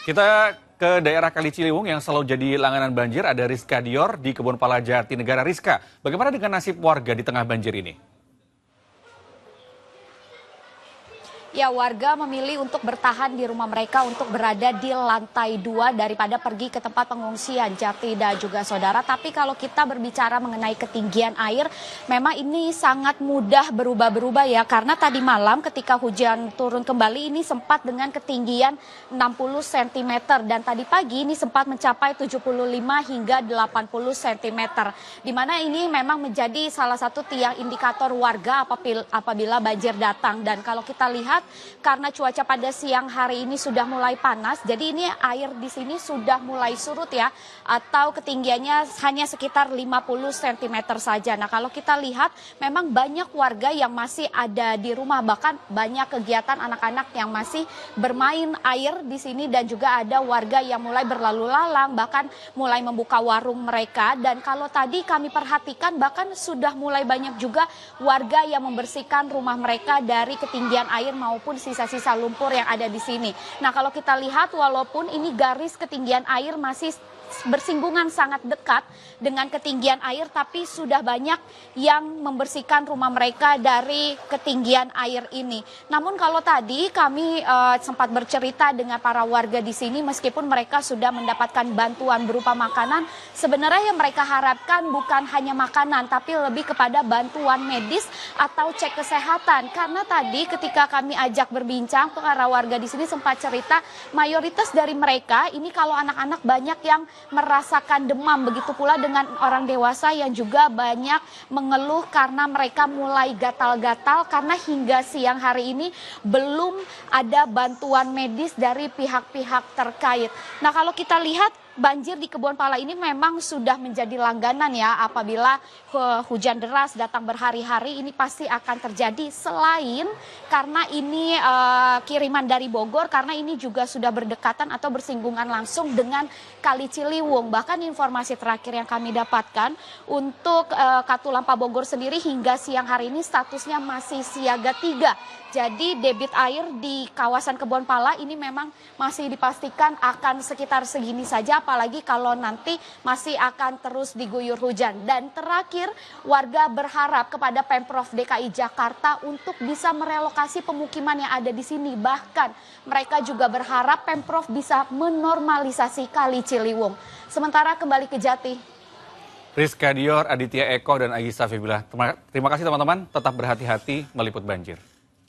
Kita ke daerah Kali Ciliwung yang selalu jadi langganan banjir. Ada Rizka Dior di Kebonpala Jatinegara. Rizka, bagaimana dengan nasib warga di tengah banjir ini? Ya, warga memilih untuk bertahan di rumah mereka untuk berada di lantai 2 daripada pergi ke tempat pengungsian Jati dan juga saudara. Tapi kalau kita berbicara mengenai ketinggian air, memang ini sangat mudah berubah-berubah ya. Karena tadi malam ketika hujan turun kembali ini sempat dengan ketinggian 60 cm. Dan tadi pagi ini sempat mencapai 75 hingga 80 cm. Di mana ini memang menjadi salah satu tiang indikator warga apabila banjir datang. Dan kalau kita lihat, karena cuaca pada siang hari ini sudah mulai panas, jadi ini air di sini sudah mulai surut ya, atau ketinggiannya hanya sekitar 50 cm saja. Nah, kalau kita lihat memang banyak warga yang masih ada di rumah, bahkan banyak kegiatan anak-anak yang masih bermain air di sini, dan juga ada warga yang mulai berlalu lalang, bahkan mulai membuka warung mereka. Dan kalau tadi kami perhatikan, bahkan sudah mulai banyak juga warga yang membersihkan rumah mereka dari ketinggian air maupun sisa-sisa lumpur yang ada di sini. Nah, kalau kita lihat walaupun ini garis ketinggian air masih bersinggungan sangat dekat dengan ketinggian air, tapi sudah banyak yang membersihkan rumah mereka dari ketinggian air ini. Namun kalau tadi kami sempat bercerita dengan para warga di sini, meskipun mereka sudah mendapatkan bantuan berupa makanan, sebenarnya yang mereka harapkan bukan hanya makanan, tapi lebih kepada bantuan medis atau cek kesehatan. Karena tadi ketika kami ajak berbincang, para warga di sini sempat cerita, mayoritas dari mereka ini kalau anak-anak banyak yang merasakan demam, begitu pula dengan orang dewasa yang juga banyak mengeluh karena mereka mulai gatal-gatal karena hingga siang hari ini belum ada bantuan medis dari pihak-pihak terkait. Nah, kalau kita lihat banjir di Kebonpala ini memang sudah menjadi langganan ya, apabila hujan deras datang berhari-hari ini pasti akan terjadi, selain karena ini kiriman dari Bogor, karena ini juga sudah berdekatan atau bersinggungan langsung dengan Kali Ciliwung. Bahkan informasi terakhir yang kami dapatkan untuk Katulampa Bogor sendiri hingga siang hari ini statusnya masih siaga 3. Jadi debit air di kawasan Kebonpala ini memang masih dipastikan akan sekitar segini saja, apalagi kalau nanti masih akan terus diguyur hujan. Dan terakhir, warga berharap kepada Pemprov DKI Jakarta untuk bisa merelokasi pemukiman yang ada di sini. Bahkan mereka juga berharap Pemprov bisa menormalisasi Kali Ciliwung. Sementara kembali ke Jati. Rizka Dior, Aditya Eko, dan Agisa Fibilah. Terima kasih teman-teman, tetap berhati-hati meliput banjir.